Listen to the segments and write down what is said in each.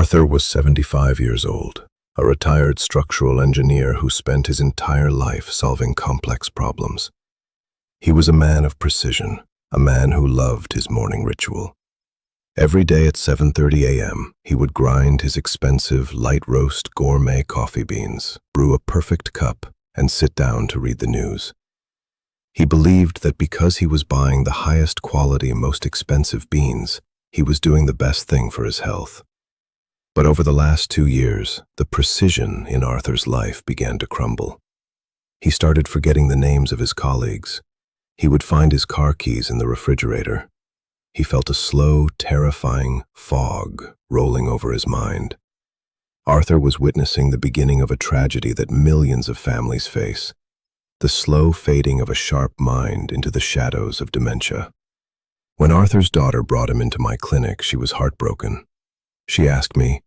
Arthur was 75 years old, a retired structural engineer who spent his entire life solving complex problems. He was a man of precision, a man who loved his morning ritual. Every day at 7:30 a.m., he would grind his expensive, light roast gourmet coffee beans, brew a perfect cup, and sit down to read the news. He believed that because he was buying the highest quality, most expensive beans, he was doing the best thing for his health. But over the last 2 years, the precision in Arthur's life began to crumble. He started forgetting the names of his colleagues. He would find his car keys in the refrigerator. He felt a slow, terrifying fog rolling over his mind. Arthur was witnessing the beginning of a tragedy that millions of families face, the slow fading of a sharp mind into the shadows of dementia. When Arthur's daughter brought him into my clinic, she was heartbroken. She asked me,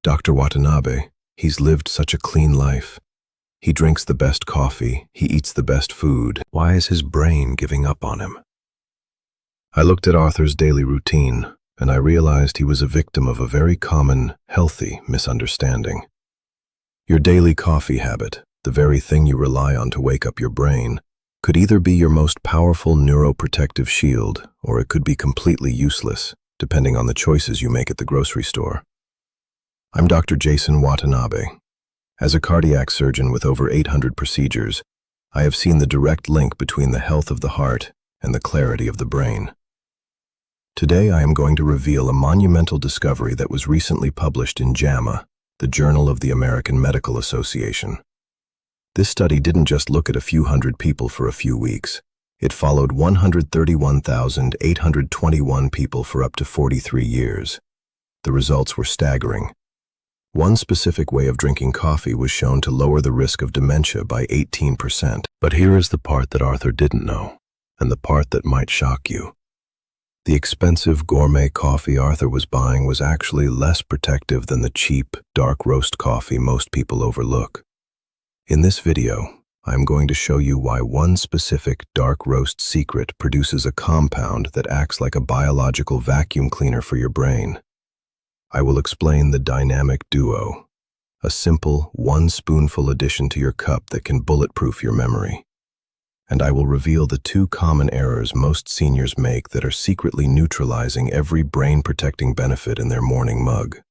"Dr. Watanabe, he's lived such a clean life. He drinks the best coffee, he eats the best food. Why is his brain giving up on him?" I looked at Arthur's daily routine, and I realized he was a victim of a very common, healthy misunderstanding. Your daily coffee habit, the very thing you rely on to wake up your brain, could either be your most powerful neuroprotective shield, or it could be completely useless, depending on the choices you make at the grocery store. I'm Dr. Jason Watanabe. As a cardiac surgeon with over 800 procedures, I have seen the direct link between the health of the heart and the clarity of the brain. Today I am going to reveal a monumental discovery that was recently published in JAMA, the Journal of the American Medical Association. This study didn't just look at a few hundred people for a few weeks. It followed 131,821 people for up to 43 years. The results were staggering. One specific way of drinking coffee was shown to lower the risk of dementia by 18%. But here is the part that Arthur didn't know, and the part that might shock you. The expensive gourmet coffee Arthur was buying was actually less protective than the cheap, dark roast coffee most people overlook. In this video, I am going to show you why one specific dark roast secret produces a compound that acts like a biological vacuum cleaner for your brain. I will explain the dynamic duo, a simple, 1 spoonful addition to your cup that can bulletproof your memory. And I will reveal the 2 common errors most seniors make that are secretly neutralizing every brain-protecting benefit in their morning mug.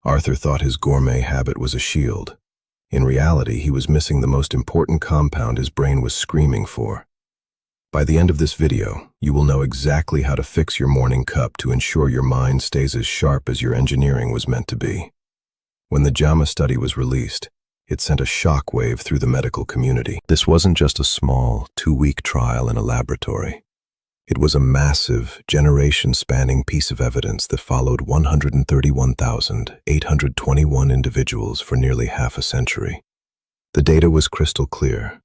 Arthur thought his gourmet habit was a shield. In reality, he was missing the most important compound his brain was screaming for. By the end of this video, you will know exactly how to fix your morning cup to ensure your mind stays as sharp as your engineering was meant to be. When the JAMA study was released, it sent a shockwave through the medical community. This wasn't just a small, 2-week trial in a laboratory. It was a massive, generation-spanning piece of evidence that followed 131,821 individuals for nearly half a century. The data was crystal clear.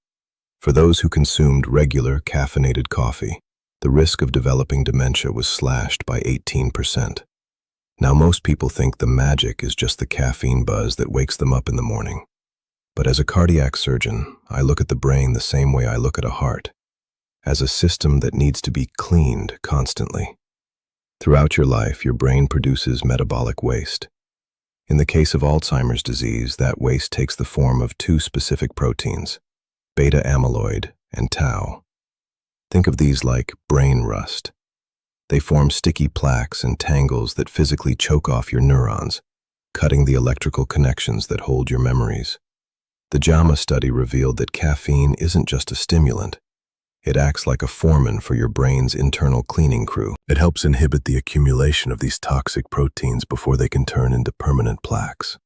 For those who consumed regular, caffeinated coffee, the risk of developing dementia was slashed by 18%. Now, most people think the magic is just the caffeine buzz that wakes them up in the morning. But as a cardiac surgeon, I look at the brain the same way I look at a heart, as a system that needs to be cleaned constantly. Throughout your life, your brain produces metabolic waste. In the case of Alzheimer's disease, that waste takes the form of 2 specific proteins, beta amyloid and tau. Think of these like brain rust. They form sticky plaques and tangles that physically choke off your neurons, cutting the electrical connections that hold your memories. The JAMA study revealed that caffeine isn't just a stimulant. It acts like a foreman for your brain's internal cleaning crew. It helps inhibit the accumulation of these toxic proteins before they can turn into permanent plaques.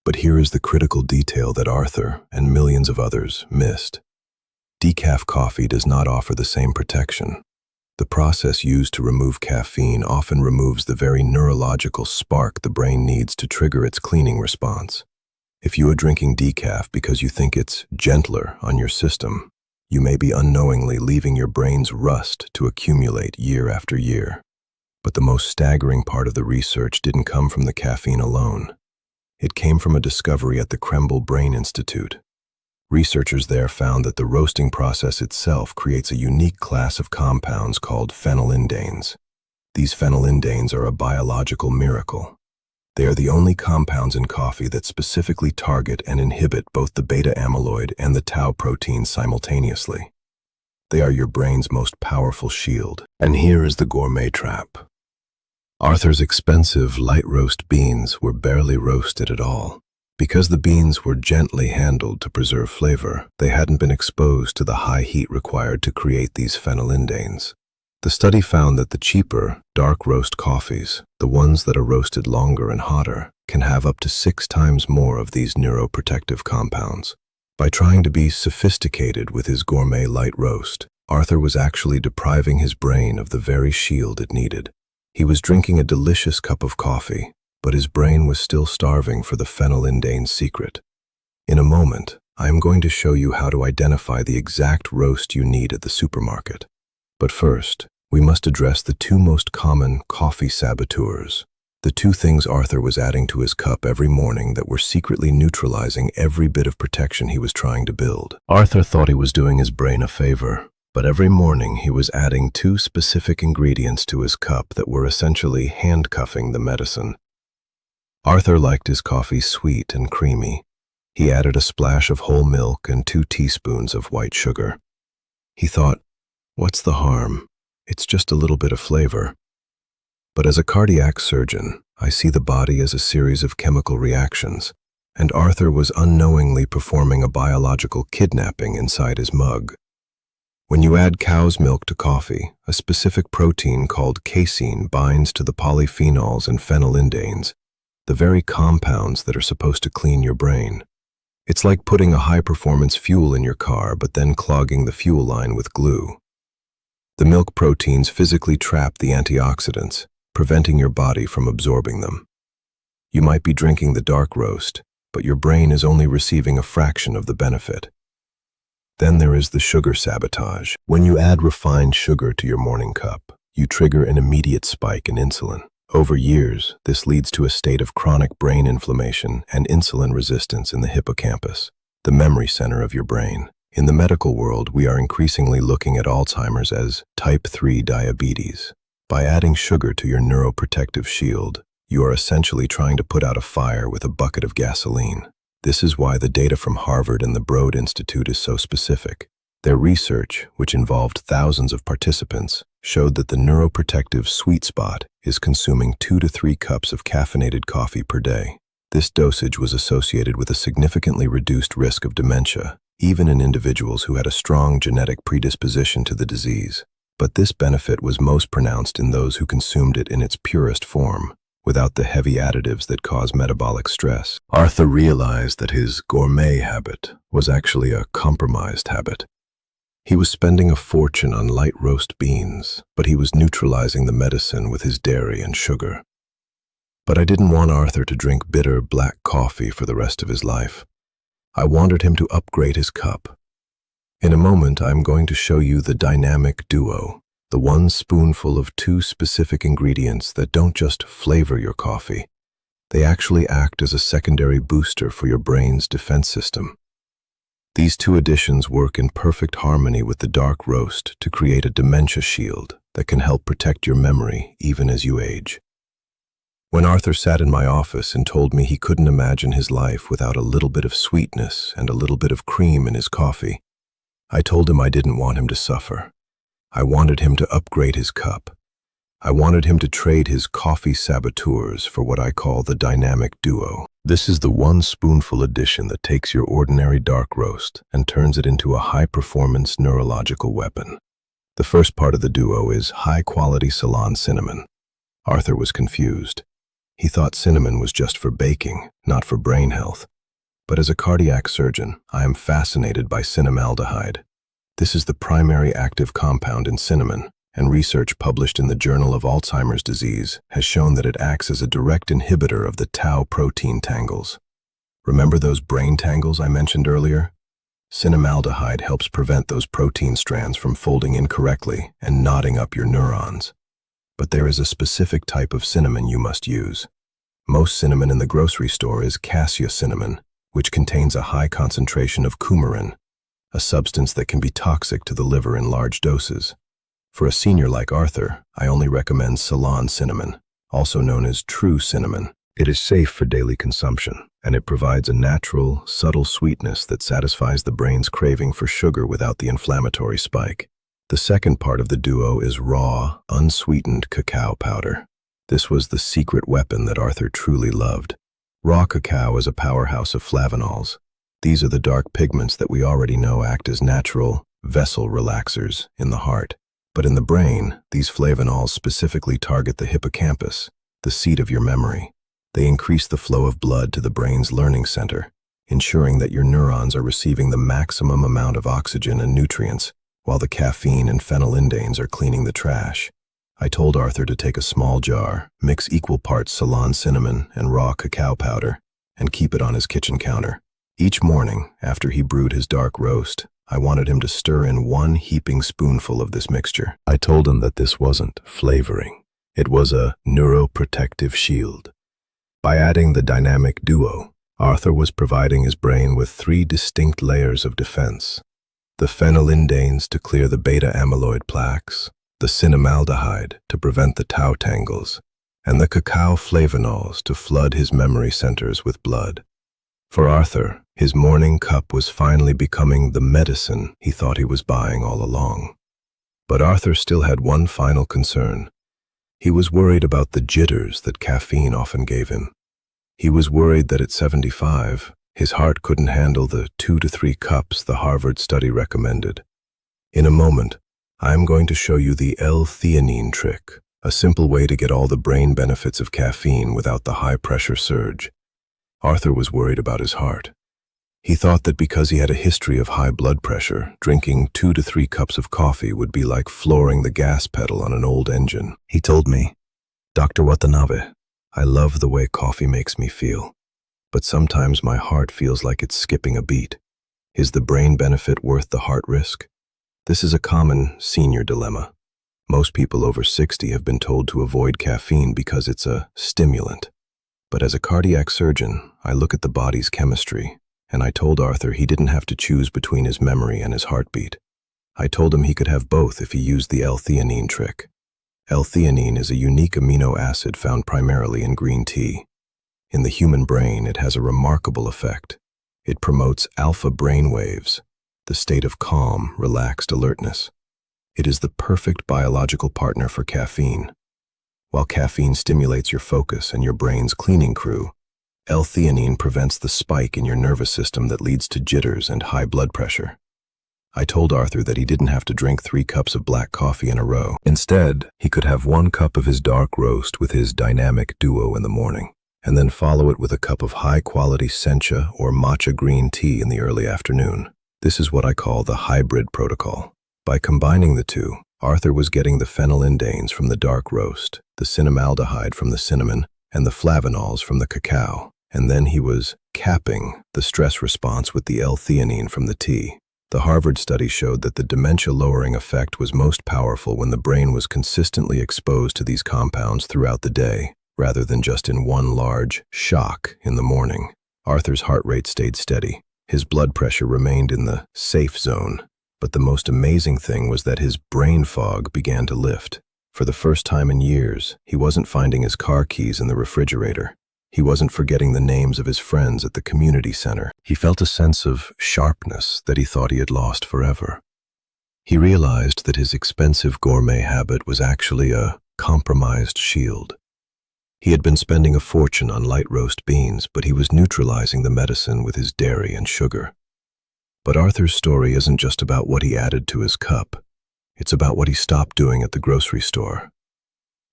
But here is the critical detail that Arthur and millions of others missed. Decaf coffee does not offer the same protection. The process used to remove caffeine often removes the very neurological spark the brain needs to trigger its cleaning response. If you are drinking decaf because you think it's gentler on your system, you may be unknowingly leaving your brain's rust to accumulate year after year. But the most staggering part of the research didn't come from the caffeine alone. It came from a discovery at the Krembil Brain Institute. Researchers there found that the roasting process itself creates a unique class of compounds called phenylindanes. These phenylindanes are a biological miracle. They are the only compounds in coffee that specifically target and inhibit both the beta-amyloid and the tau protein simultaneously. They are your brain's most powerful shield. And here is the gourmet trap. Arthur's expensive light roast beans were barely roasted at all. Because the beans were gently handled to preserve flavor, they hadn't been exposed to the high heat required to create these phenylindanes. The study found that the cheaper, dark roast coffees, the ones that are roasted longer and hotter, can have up to 6 times more of these neuroprotective compounds. By trying to be sophisticated with his gourmet light roast, Arthur was actually depriving his brain of the very shield it needed. He was drinking a delicious cup of coffee, but his brain was still starving for the phenylindane secret. In a moment, I am going to show you how to identify the exact roast you need at the supermarket. But first, we must address the 2 most common coffee saboteurs, the 2 things Arthur was adding to his cup every morning that were secretly neutralizing every bit of protection he was trying to build. Arthur thought he was doing his brain a favor, but every morning he was adding 2 specific ingredients to his cup that were essentially handcuffing the medicine. Arthur liked his coffee sweet and creamy. He added a splash of whole milk and 2 teaspoons of white sugar. He thought, what's the harm? It's just a little bit of flavor. But as a cardiac surgeon, I see the body as a series of chemical reactions, and Arthur was unknowingly performing a biological kidnapping inside his mug. When you add cow's milk to coffee, a specific protein called casein binds to the polyphenols and phenylindanes, the very compounds that are supposed to clean your brain. It's like putting a high-performance fuel in your car but then clogging the fuel line with glue. The milk proteins physically trap the antioxidants, preventing your body from absorbing them. You might be drinking the dark roast, but your brain is only receiving a fraction of the benefit. Then there is the sugar sabotage. When you add refined sugar to your morning cup, you trigger an immediate spike in insulin. Over years, this leads to a state of chronic brain inflammation and insulin resistance in the hippocampus, the memory center of your brain. In the medical world, we are increasingly looking at Alzheimer's as type 3 diabetes. By adding sugar to your neuroprotective shield, you are essentially trying to put out a fire with a bucket of gasoline. This is why the data from Harvard and the Broad Institute is so specific. Their research, which involved thousands of participants, showed that the neuroprotective sweet spot is consuming 2 to 3 cups of caffeinated coffee per day. This dosage was associated with a significantly reduced risk of dementia, even in individuals who had a strong genetic predisposition to the disease. But this benefit was most pronounced in those who consumed it in its purest form, without the heavy additives that cause metabolic stress. Arthur realized that his gourmet habit was actually a compromised habit. He was spending a fortune on light roast beans, but he was neutralizing the medicine with his dairy and sugar. But I didn't want Arthur to drink bitter black coffee for the rest of his life. I wanted him to upgrade his cup. In a moment, I'm going to show you the dynamic duo, the 1 spoonful of 2 specific ingredients that don't just flavor your coffee. They actually act as a secondary booster for your brain's defense system. These 2 additions work in perfect harmony with the dark roast to create a dementia shield that can help protect your memory even as you age. When Arthur sat in my office and told me he couldn't imagine his life without a little bit of sweetness and a little bit of cream in his coffee, I told him I didn't want him to suffer. I wanted him to upgrade his cup. I wanted him to trade his coffee saboteurs for what I call the dynamic duo. This is the 1 spoonful addition that takes your ordinary dark roast and turns it into a high-performance neurological weapon. The first part of the duo is high-quality Ceylon cinnamon. Arthur was confused. He thought cinnamon was just for baking, not for brain health. But as a cardiac surgeon, I am fascinated by cinnamaldehyde. This is the primary active compound in cinnamon, and research published in the Journal of Alzheimer's Disease has shown that it acts as a direct inhibitor of the tau protein tangles. Remember those brain tangles I mentioned earlier? Cinnamaldehyde helps prevent those protein strands from folding incorrectly and knotting up your neurons. But there is a specific type of cinnamon you must use. Most cinnamon in the grocery store is cassia cinnamon, which contains a high concentration of coumarin, a substance that can be toxic to the liver in large doses. For a senior like Arthur, I only recommend Ceylon cinnamon, also known as true cinnamon, It is safe for daily consumption, and it provides a natural, subtle sweetness that satisfies the brain's craving for sugar without the inflammatory spike. The second part of the duo is raw, unsweetened cacao powder. This was the secret weapon that Arthur truly loved. Raw cacao is a powerhouse of flavanols. These are the dark pigments that we already know act as natural vessel relaxers in the heart. But in the brain, these flavanols specifically target the hippocampus, the seat of your memory. They increase the flow of blood to the brain's learning center, ensuring that your neurons are receiving the maximum amount of oxygen and nutrients, while the caffeine and phenylindanes are cleaning the trash. I told Arthur to take a small jar, mix equal parts Ceylon cinnamon and raw cacao powder, and keep it on his kitchen counter. Each morning, after he brewed his dark roast, I wanted him to stir in one heaping spoonful of this mixture. I told him that this wasn't flavoring. It was a neuroprotective shield. By adding the dynamic duo, Arthur was providing his brain with 3 distinct layers of defense. The phenylindanes to clear the beta-amyloid plaques, the cinnamaldehyde to prevent the tau tangles, and the cacao flavanols to flood his memory centers with blood. For Arthur, his morning cup was finally becoming the medicine he thought he was buying all along. But Arthur still had one final concern. He was worried about the jitters that caffeine often gave him. He was worried that at 75, his heart couldn't handle the 2 to 3 cups the Harvard study recommended. In a moment, I'm going to show you the L-theanine trick, a simple way to get all the brain benefits of caffeine without the high-pressure surge. Arthur was worried about his heart. He thought that because he had a history of high blood pressure, drinking 2 to 3 cups of coffee would be like flooring the gas pedal on an old engine. He told me, "Dr. Watanabe, I love the way coffee makes me feel, but sometimes my heart feels like it's skipping a beat. Is the brain benefit worth the heart risk?" This is a common senior dilemma. Most people over 60 have been told to avoid caffeine because it's a stimulant. But as a cardiac surgeon, I look at the body's chemistry, and I told Arthur he didn't have to choose between his memory and his heartbeat. I told him he could have both if he used the L-theanine trick. L-theanine is a unique amino acid found primarily in green tea. In the human brain, it has a remarkable effect. It promotes alpha brain waves, the state of calm, relaxed alertness. It is the perfect biological partner for caffeine. While caffeine stimulates your focus and your brain's cleaning crew, L-theanine prevents the spike in your nervous system that leads to jitters and high blood pressure. I told Arthur that he didn't have to drink 3 cups of black coffee in a row. Instead, he could have 1 cup of his dark roast with his dynamic duo in the morning, and then follow it with a cup of high-quality sencha or matcha green tea in the early afternoon. This is what I call the hybrid protocol. By combining the two, Arthur was getting the phenylindanes from the dark roast, the cinnamaldehyde from the cinnamon, and the flavanols from the cacao. And then he was capping the stress response with the L-theanine from the tea. The Harvard study showed that the dementia-lowering effect was most powerful when the brain was consistently exposed to these compounds throughout the day, rather than just in one large shock in the morning. Arthur's heart rate stayed steady. His blood pressure remained in the safe zone. But the most amazing thing was that his brain fog began to lift. For the first time in years, he wasn't finding his car keys in the refrigerator. He wasn't forgetting the names of his friends at the community center. He felt a sense of sharpness that he thought he had lost forever. He realized that his expensive gourmet habit was actually a compromised shield. He had been spending a fortune on light roast beans, but he was neutralizing the medicine with his dairy and sugar. But Arthur's story isn't just about what he added to his cup. It's about what he stopped doing at the grocery store.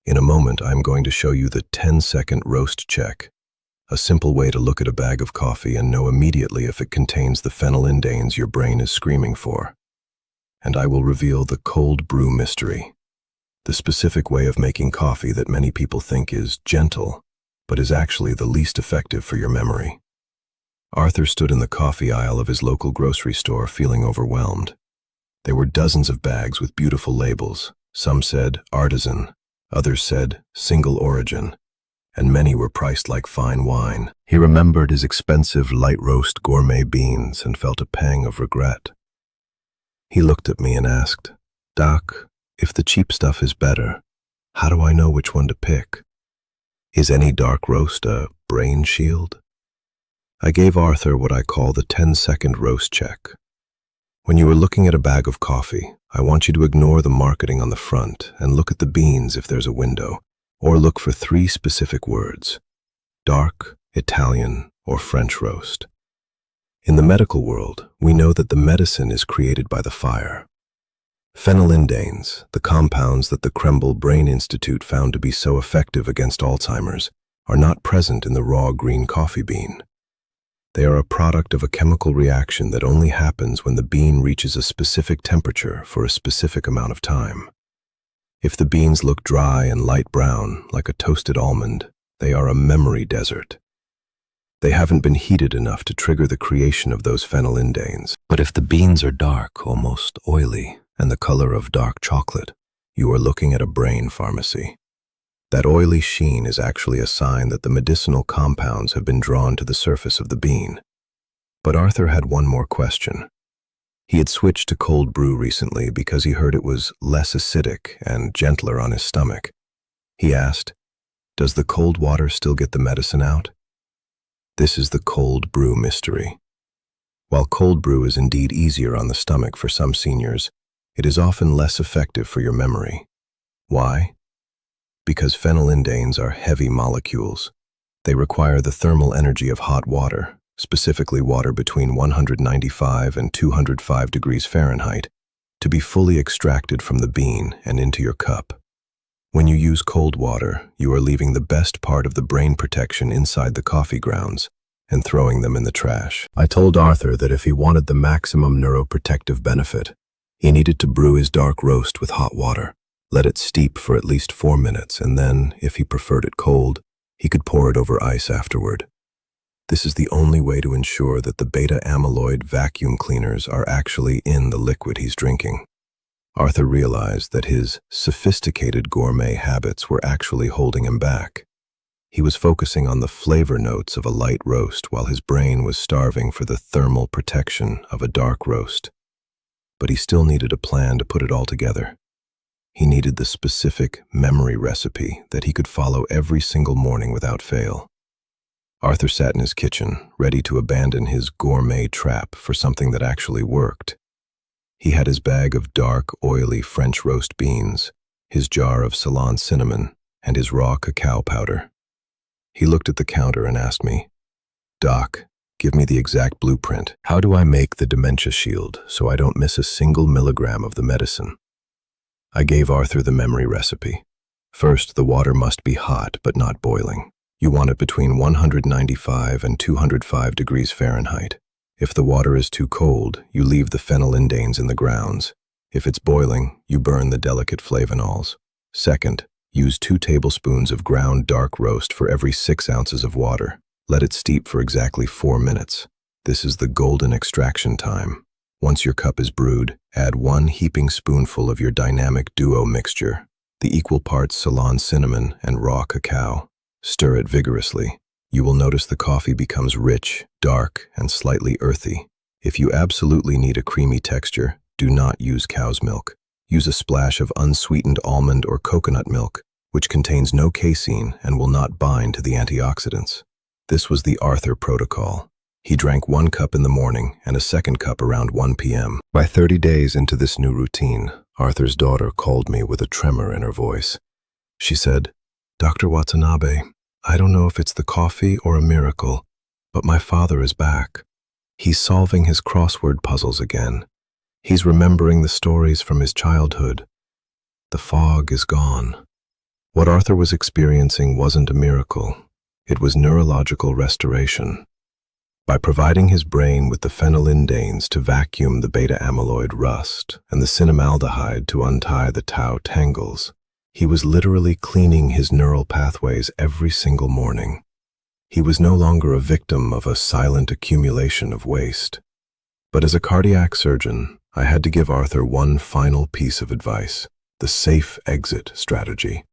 In a moment, I'm going to show you the 10-second roast check, a simple way to look at a bag of coffee and know immediately if it contains the phenylindanes your brain is screaming for. And I will reveal the cold brew mystery, the specific way of making coffee that many people think is gentle, but is actually the least effective for your memory. Arthur stood in the coffee aisle of his local grocery store feeling overwhelmed. There were dozens of bags with beautiful labels. Some said artisan, others said single origin, and many were priced like fine wine. He remembered his expensive light roast gourmet beans and felt a pang of regret. He looked at me and asked, "Doc, if the cheap stuff is better, how do I know which one to pick?" Is any dark roast a brain shield? I gave Arthur what I call the 10-second roast check. When you are looking at a bag of coffee, I want you to ignore the marketing on the front and look at the beans if there's a window, or look for 3 specific words: dark, Italian, or French roast. In the medical world, we know that the medicine is created by the fire. Phenylindanes, the compounds that the Krembil Brain Institute found to be so effective against Alzheimer's, are not present in the raw green coffee bean. They are a product of a chemical reaction that only happens when the bean reaches a specific temperature for a specific amount of time. If the beans look dry and light brown, like a toasted almond, they are a memory desert. They haven't been heated enough to trigger the creation of those phenylindanes. But if the beans are dark, almost oily, and the color of dark chocolate, you are looking at a brain pharmacy. That oily sheen is actually a sign that the medicinal compounds have been drawn to the surface of the bean. But Arthur had one more question. He had switched to cold brew recently because he heard it was less acidic and gentler on his stomach. He asked, "Does the cold water still get the medicine out?" This is the cold brew mystery. While cold brew is indeed easier on the stomach for some seniors, it is often less effective for your memory. Why? Because phenylindanes are heavy molecules. They require the thermal energy of hot water, specifically water between 195 and 205 degrees Fahrenheit, to be fully extracted from the bean and into your cup. When you use cold water, you are leaving the best part of the brain protection inside the coffee grounds and throwing them in the trash. I told Arthur that if he wanted the maximum neuroprotective benefit, he needed to brew his dark roast with hot water, let it steep for at least 4 minutes, and then, if he preferred it cold, he could pour it over ice afterward. This is the only way to ensure that the beta-amyloid vacuum cleaners are actually in the liquid he's drinking. Arthur realized that his sophisticated gourmet habits were actually holding him back. He was focusing on the flavor notes of a light roast while his brain was starving for the thermal protection of a dark roast. But he still needed a plan to put it all together. He needed the specific memory recipe that he could follow every single morning without fail. Arthur sat in his kitchen, ready to abandon his gourmet trap for something that actually worked. He had his bag of dark, oily French roast beans, his jar of Ceylon cinnamon, and his raw cacao powder. He looked at the counter and asked me, "Doc, give me the exact blueprint. How do I make the dementia shield so I don't miss a single milligram of the medicine?" I gave Arthur the memory recipe. First, the water must be hot but not boiling. You want it between 195 and 205 degrees Fahrenheit. If the water is too cold, you leave the phenylindanes in the grounds. If it's boiling, you burn the delicate flavonols. Second, use 2 tablespoons of ground dark roast for every 6 ounces of water. Let it steep for exactly 4 minutes. This is the golden extraction time. Once your cup is brewed, add 1 heaping spoonful of your dynamic duo mixture, the equal parts Ceylon cinnamon and raw cacao. Stir it vigorously. You will notice the coffee becomes rich, dark, and slightly earthy. If you absolutely need a creamy texture, do not use cow's milk. Use a splash of unsweetened almond or coconut milk, which contains no casein and will not bind to the antioxidants. This was the Arthur protocol. He drank 1 cup in the morning and a second cup around 1 p.m. By 30 days into this new routine, Arthur's daughter called me with a tremor in her voice. She said, "Dr. Watanabe, I don't know if it's the coffee or a miracle, but my father is back. He's solving his crossword puzzles again. He's remembering the stories from his childhood. The fog is gone." What Arthur was experiencing wasn't a miracle. It was neurological restoration. By providing his brain with the phenylindanes to vacuum the beta-amyloid rust and the cinnamaldehyde to untie the tau tangles, he was literally cleaning his neural pathways every single morning. He was no longer a victim of a silent accumulation of waste. But as a cardiac surgeon, I had to give Arthur one final piece of advice: the safe exit strategy.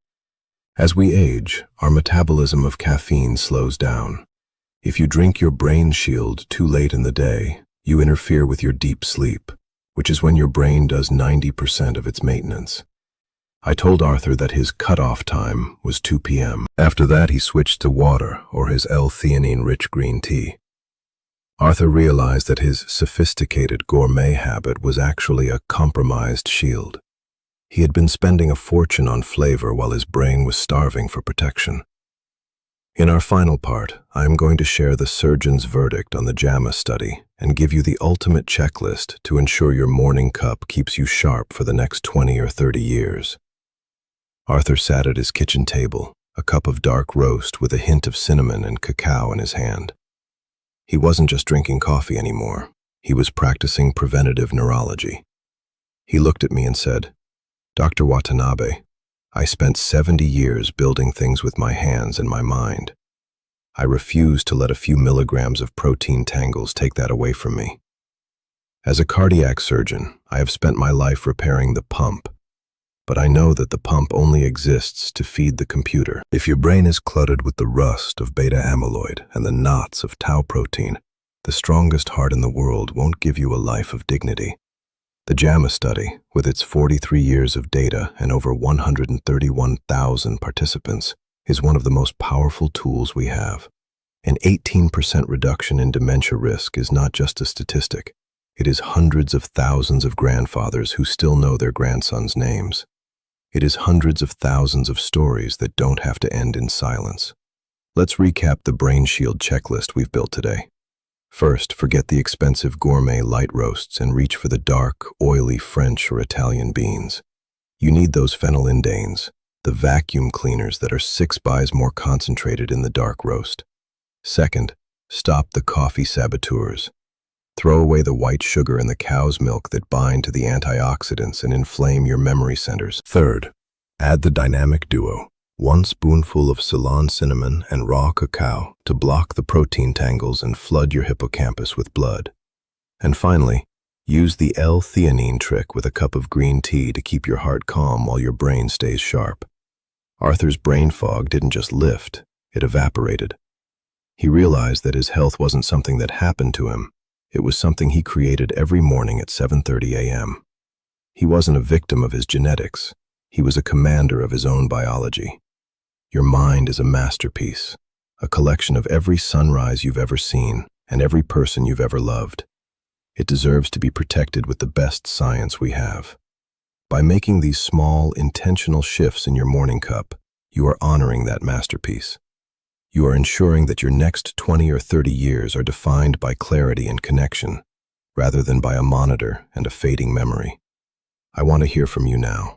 As we age, our metabolism of caffeine slows down. If you drink your brain shield too late in the day, you interfere with your deep sleep, which is when your brain does 90% of its maintenance. I told Arthur that his cutoff time was 2 p.m. After that, he switched to water or his L-theanine-rich green tea. Arthur realized that his sophisticated gourmet habit was actually a compromised shield. He had been spending a fortune on flavor while his brain was starving for protection. In our final part, I am going to share the surgeon's verdict on the JAMA study and give you the ultimate checklist to ensure your morning cup keeps you sharp for the next 20 or 30 years. Arthur sat at his kitchen table, a cup of dark roast with a hint of cinnamon and cacao in his hand. He wasn't just drinking coffee anymore. He was practicing preventative neurology. He looked at me and said, "Dr. Watanabe, I spent 70 years building things with my hands and my mind. I refuse to let a few milligrams of protein tangles take that away from me. As a cardiac surgeon, I have spent my life repairing the pump, but I know that the pump only exists to feed the computer. If your brain is cluttered with the rust of beta amyloid and the knots of tau protein, the strongest heart in the world won't give you a life of dignity." The JAMA study, with its 43 years of data and over 131,000 participants, is one of the most powerful tools we have. An 18% reduction in dementia risk is not just a statistic. It is hundreds of thousands of grandfathers who still know their grandsons' names. It is hundreds of thousands of stories that don't have to end in silence. Let's recap the Brain Shield checklist we've built today. First, forget the expensive gourmet light roasts and reach for the dark, oily French or Italian beans. You need those phenylindanes, the vacuum cleaners that are 6 buys more concentrated in the dark roast. Second, stop the coffee saboteurs. Throw away the white sugar and the cow's milk that bind to the antioxidants and inflame your memory centers. Third, add the dynamic duo. 1 spoonful of Ceylon cinnamon and raw cacao to block the protein tangles and flood your hippocampus with blood. And finally, use the L-theanine trick with a cup of green tea to keep your heart calm while your brain stays sharp. Arthur's brain fog didn't just lift, it evaporated. He realized that his health wasn't something that happened to him, it was something he created every morning at 7:30 a.m. He wasn't a victim of his genetics, he was a commander of his own biology. Your mind is a masterpiece, a collection of every sunrise you've ever seen and every person you've ever loved. It deserves to be protected with the best science we have. By making these small, intentional shifts in your morning cup, you are honoring that masterpiece. You are ensuring that your next 20 or 30 years are defined by clarity and connection, rather than by a monitor and a fading memory. I want to hear from you now.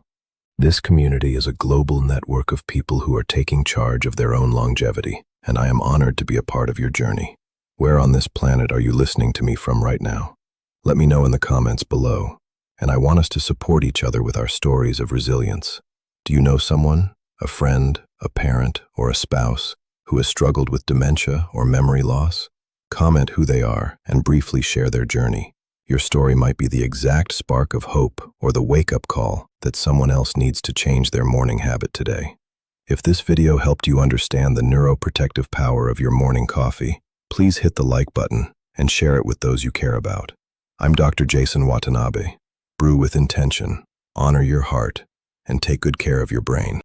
This community is a global network of people who are taking charge of their own longevity, and I am honored to be a part of your journey. Where on this planet are you listening to me from right now? Let me know in the comments below, and I want us to support each other with our stories of resilience. Do you know someone, a friend, a parent, or a spouse, who has struggled with dementia or memory loss? Comment who they are and briefly share their journey. Your story might be the exact spark of hope or the wake-up call that someone else needs to change their morning habit today. If this video helped you understand the neuroprotective power of your morning coffee, please hit the like button and share it with those you care about. I'm Dr. Jason Watanabe. Brew with intention, honor your heart, and take good care of your brain.